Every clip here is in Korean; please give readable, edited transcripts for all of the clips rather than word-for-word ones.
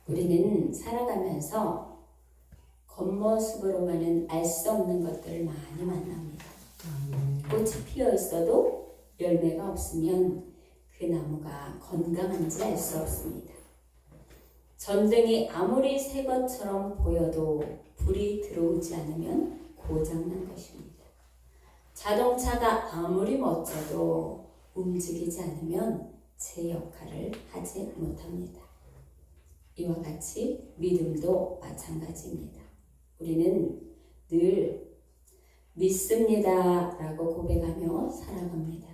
우리는 살아가면서 겉모습으로만은 알 수 없는 것들을 많이 만납니다. 꽃이 피어 있어도 열매가 없으면 그 나무가 건강한지 알 수 없습니다. 전등이 아무리 새 것처럼 보여도 불이 들어오지 않으면 고장난 것입니다. 자동차가 아무리 멋져도 움직이지 않으면 제 역할을 하지 못합니다. 이와 같이 믿음도 마찬가지입니다. 우리는 늘 믿습니다 라고 고백하며 살아갑니다.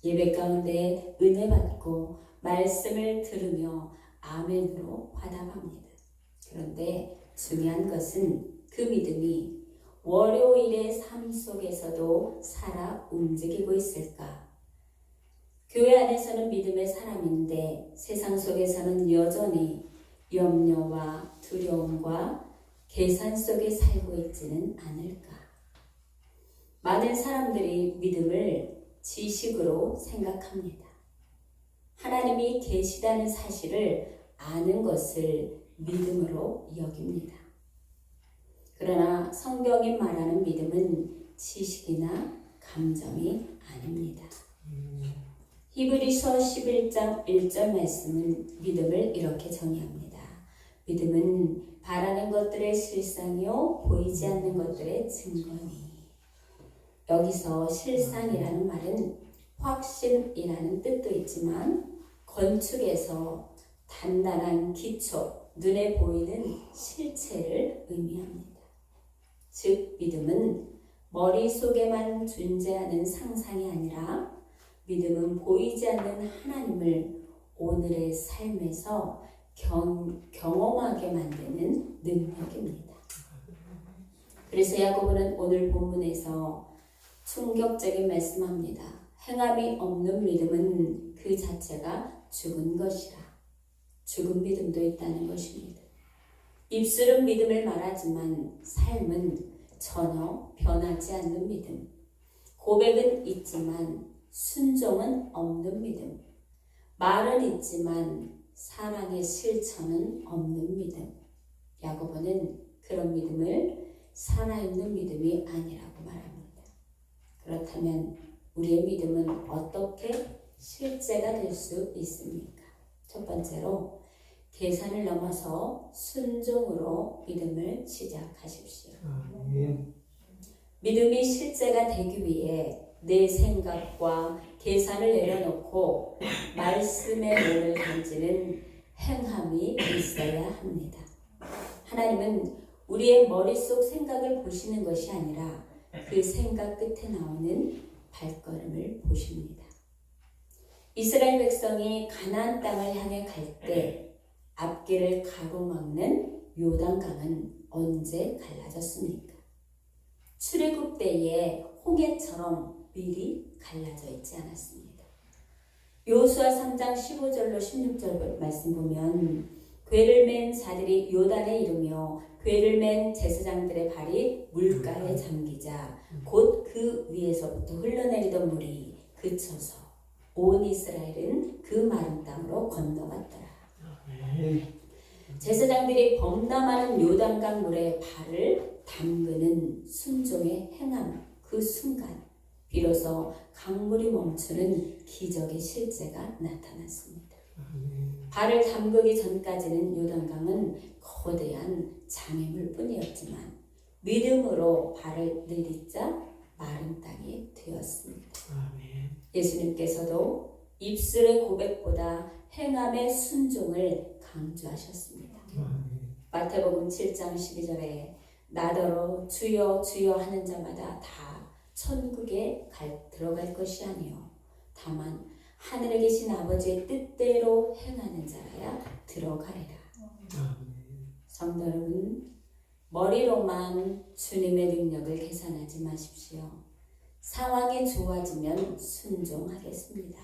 예배 가운데 은혜 받고 말씀을 들으며 아멘으로 화답합니다. 그런데 중요한 것은 그 믿음이 월요일의 삶 속에서도 살아 움직이고 있을까? 교회 안에서는 믿음의 사람인데 세상 속에서는 여전히 염려와 두려움과 계산 속에 살고 있지는 않을까? 많은 사람들이 믿음을 지식으로 생각합니다. 하나님이 계시다는 사실을 아는 것을 믿음으로 여깁니다. 그러나 성경이 말하는 믿음은 지식이나 감정이 아닙니다. 히브리서 11장 1절 말씀은 믿음을 이렇게 정의합니다. 믿음은 바라는 것들의 실상이요 보이지 않는 것들의 증거니. 여기서 실상이라는 말은 확신이라는 뜻도 있지만 건축에서 단단한 기초, 눈에 보이는 실체를 의미합니다. 즉 믿음은 머릿속에만 존재하는 상상이 아니라 믿음은 보이지 않는 하나님을 오늘의 삶에서 경험하게 만드는 능력입니다. 그래서 야고보는 오늘 본문에서 충격적인 말씀합니다. 행함이 없는 믿음은 그 자체가 죽은 것이라. 죽은 믿음도 있다는 것입니다. 입술은 믿음을 말하지만 삶은 전혀 변하지 않는 믿음. 고백은 있지만 순종은 없는 믿음. 말은 있지만 사랑의 실천은 없는 믿음. 야고보는 그런 믿음을 살아있는 믿음이 아니라고 말합니다. 그렇다면 우리의 믿음은 어떻게 실제가 될 수 있습니까? 첫 번째로 계산을 넘어서 순종으로 믿음을 시작하십시오. 믿음이 실제가 되기 위해 내 생각과 계산을 내려놓고 말씀에 몸을 던지는 행함이 있어야 합니다. 하나님은 우리의 머릿속 생각을 보시는 것이 아니라 그 생각 끝에 나오는 발걸음을 보십니다. 이스라엘 백성이 가나안 땅을 향해 갈 때 앞길을 가로막는 요단강은 언제 갈라졌습니까? 출애굽 때에 홍해처럼 미리 갈라져 있지 않았습니다. 여호수아 3장 15절로 16절 말씀 보면 궤를 맨 자들이 요단에 이르며 궤를 맨 제사장들의 발이 물가에 잠기자 곧 그 위에서부터 흘러내리던 물이 그쳐서 온 이스라엘은 그 마른 땅으로 건너갔더라. 제사장들이 범람하는 요단강 물에 발을 담그는 순종의 행함 그 순간 비로소 강물이 멈추는 기적의 실제가 나타났습니다. 발을 담그기 전까지는 요단강은 거대한 장애물 뿐이었지만 믿음으로 발을 내딛자 마른 땅이 되었습니다. 예수님께서도 입술의 고백보다 행함의 순종을 강조하셨습니다. 마태복음 7장 12절에 나더러 주여 주여 하는 자마다 다 천국에 들어갈 것이 아니요 다만 하늘에 계신 아버지의 뜻대로 행하는 자라야 들어가리라. 성도 여러분, 머리로만 주님의 능력을 계산하지 마십시오. 상황이 좋아지면 순종하겠습니다.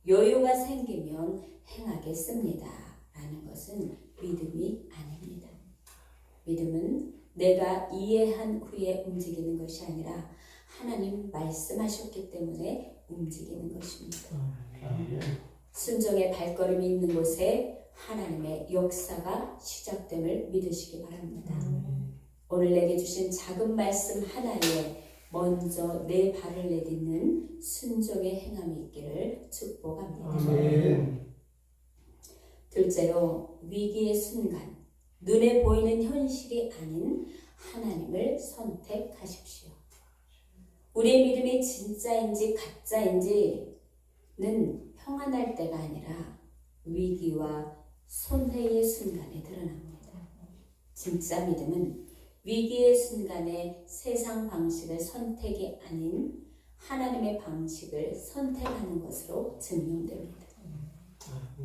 여유가 생기면 행하겠습니다. 라는 것은 믿음이 아닙니다. 믿음은 내가 이해한 후에 움직이는 것이 아니라 하나님 말씀하셨기 때문에 움직이는 것입니다. 순종의 발걸음이 있는 곳에 하나님의 역사가 시작됨을 믿으시기 바랍니다. 오늘 내게 주신 작은 말씀 하나에 먼저 내 발을 내딛는 순종의 행함이 있기를 축복합니다. 둘째로, 위기의 순간, 눈에 보이는 현실이 아닌 하나님을 선택하십시오. 우리의 믿음이 진짜인지 가짜인지는 평안할 때가 아니라 위기와 손해의 순간에 드러납니다. 진짜 믿음은 위기의 순간에 세상 방식을 선택이 아닌 하나님의 방식을 선택하는 것으로 증명됩니다.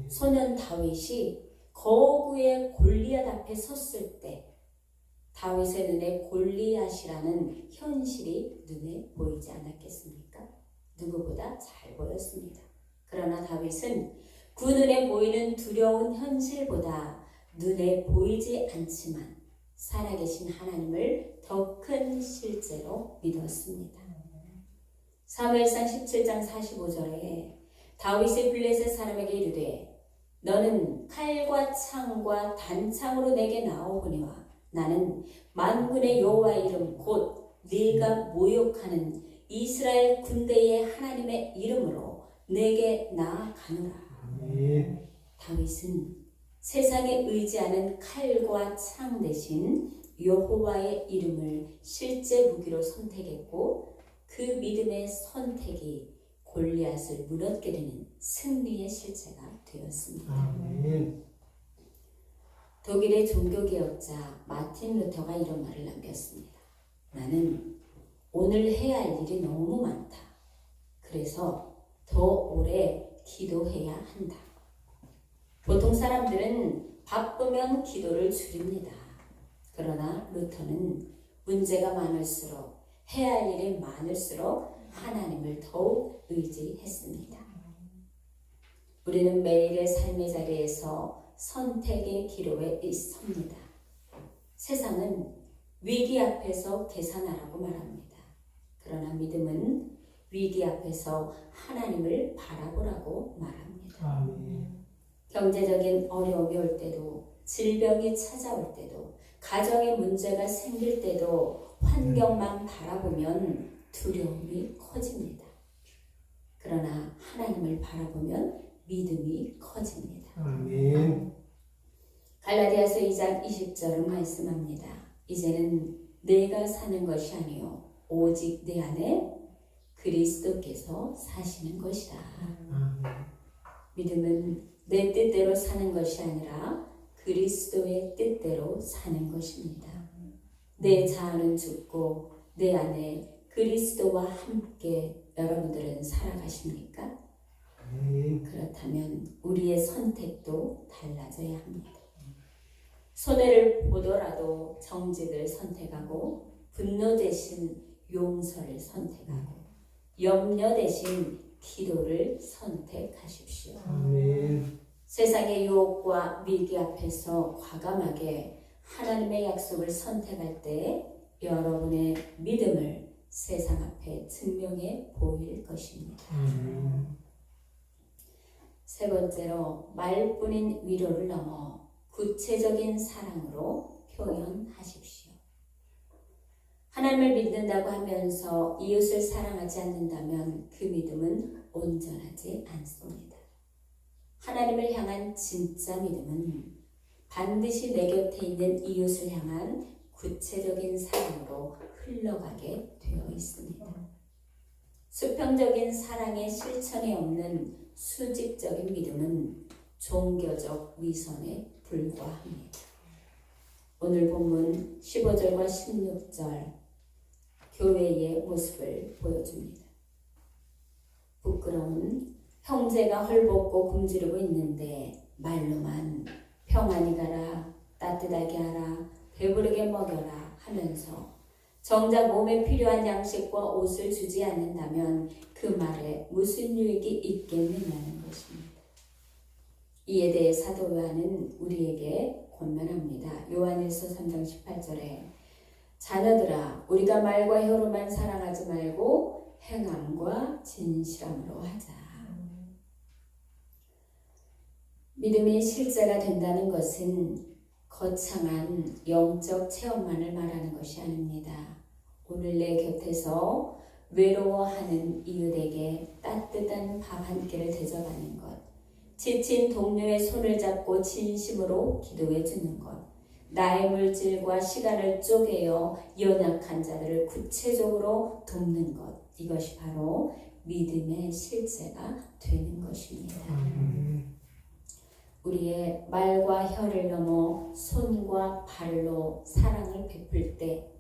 소년 다윗이 거구의 골리앗 앞에 섰을 때 다윗의 눈에 골리앗이라는 현실이 눈에 보이지 않았겠습니까? 누구보다 잘 보였습니다. 그러나 다윗은 그 눈에 보이는 두려운 현실보다 눈에 보이지 않지만 살아계신 하나님을 더 큰 실제로 믿었습니다. 사무엘상 17장 45절에 다윗이 블레셋 사람에게 이르되 너는 칼과 창과 단창으로 내게 나오거니와 나는 만군의 여호와의 이름 곧 네가 모욕하는 이스라엘 군대의 하나님의 이름으로 내게 나아가노라. 다윗은 세상에 의지하는 칼과 창 대신 여호와의 이름을 실제 무기로 선택했고 그 믿음의 선택이 골리앗을 무너뜨게 되는 승리의 실체가 되었습니다. 독일의 종교개혁자 마틴 루터가 이런 말을 남겼습니다. 나는 오늘 해야 할 일이 너무 많다. 그래서 더 오래 기도해야 한다. 보통 사람들은 바쁘면 기도를 줄입니다. 그러나 루터는 문제가 많을수록 해야 할 일이 많을수록 하나님을 더욱 의지했습니다. 우리는 매일의 삶의 자리에서 선택의 기로에 섭니다. 세상은 위기 앞에서 계산하라고 말합니다. 그러나 믿음은 위기 앞에서 하나님을 바라보라고 말합니다. 경제적인 어려움이 올 때도, 질병이 찾아올 때도, 가정에 문제가 생길 때도 환경만 바라보면 두려움이 커집니다. 그러나 하나님을 바라보면 믿음이 커집니다. 갈라디아서 2장 20절은 말씀합니다. 이제는 내가 사는 것이 아니요 오직 내 안에 그리스도께서 사시는 것이다. 믿음은 내 뜻대로 사는 것이 아니라 그리스도의 뜻대로 사는 것입니다. 내 자아는 죽고 내 안에 그리스도와 함께 여러분들은 살아가십니까? 그렇다면 우리의 선택도 달라져야 합니다. 손해를 보더라도 정직을 선택하고 분노 대신 용서를 선택하고 염려 대신 기도를 선택하십시오. 세상의 유혹과 위기 앞에서 과감하게 하나님의 약속을 선택할 때 여러분의 믿음을 세상 앞에 증명해 보일 것입니다. 세 번째로, 말뿐인 위로를 넘어 구체적인 사랑으로 표현하십시오. 하나님을 믿는다고 하면서 이웃을 사랑하지 않는다면 그 믿음은 온전하지 않습니다. 하나님을 향한 진짜 믿음은 반드시 내 곁에 있는 이웃을 향한 구체적인 사랑으로 흘러가게 되어 있습니다. 수평적인 사랑의 실천에 없는 수직적인 믿음은 종교적 위선에 불과합니다. 오늘 본문 15절과 16절 교회의 모습을 보여줍니다. 부끄러운 형제가 헐벗고 굶주리고 있는데 말로만 평안히 가라, 따뜻하게 하라, 배부르게 먹여라 하면서 정작 몸에 필요한 양식과 옷을 주지 않는다면 그 말에 무슨 유익이 있겠느냐는 것입니다. 이에 대해 사도 요한은 우리에게 권면합니다. 요한일서 3장 18절에 자녀들아, 우리가 말과 혀로만 사랑하지 말고 행함과 진실함으로 하자. 믿음이 실제가 된다는 것은 거창한 영적 체험만을 말하는 것이 아닙니다. 오늘 내 곁에서 외로워하는 이웃에게 따뜻한 밥 한 끼를 대접하는 것, 지친 동료의 손을 잡고 진심으로 기도해 주는 것, 나의 물질과 시간을 쪼개어 연약한 자들을 구체적으로 돕는 것, 이것이 바로 믿음의 실제가 되는 것입니다. 우리의 말과 혀를 넘어 손과 발로 사랑을 베풀 때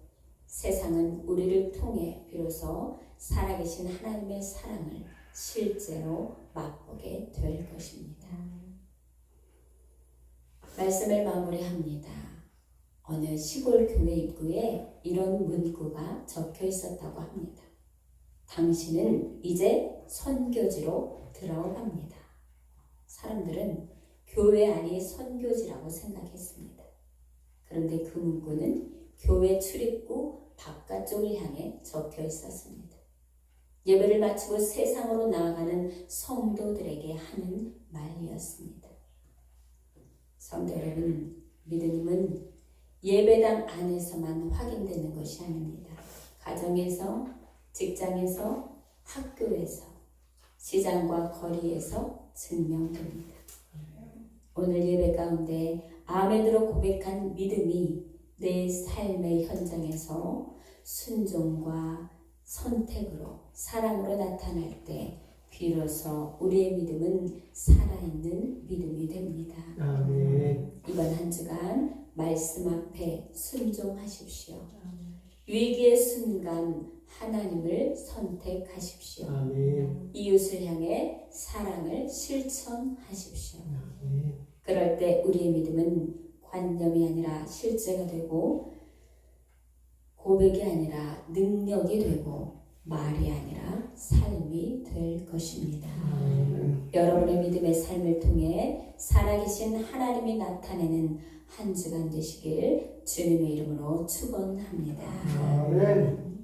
세상은 우리를 통해 비로소 살아계신 하나님의 사랑을 실제로 맛보게 될 것입니다. 말씀을 마무리합니다. 어느 시골 교회 입구에 이런 문구가 적혀 있었다고 합니다. 당신은 이제 선교지로 들어갑니다. 사람들은 교회 안이 선교지라고 생각했습니다. 그런데 그 문구는 교회 출입구 바깥쪽을 향해 적혀 있었습니다. 예배를 마치고 세상으로 나아가는 성도들에게 하는 말이었습니다. 성도 여러분, 믿음은 예배당 안에서만 확인되는 것이 아닙니다. 가정에서, 직장에서, 학교에서, 시장과 거리에서 증명됩니다. 오늘 예배 가운데 아멘으로 고백한 믿음이 내 삶의 현장에서 순종과 선택으로 사랑으로 나타날 때 비로소 우리의 믿음은 살아있는 믿음이 됩니다. 아멘. 이번 한 주간 말씀 앞에 순종하십시오. 위기의 순간 하나님을 선택하십시오. 아멘. 이웃을 향해 사랑을 실천하십시오. 아멘. 그럴 때 우리의 믿음은 관념이 아니라 실제가 되고 고백이 아니라 능력이 되고 말이 아니라 삶이 될 것입니다. 여러분의 믿음의 삶을 통해 살아계신 하나님이 나타내는 한 주간 되시길 주님의 이름으로 축원합니다. 아멘.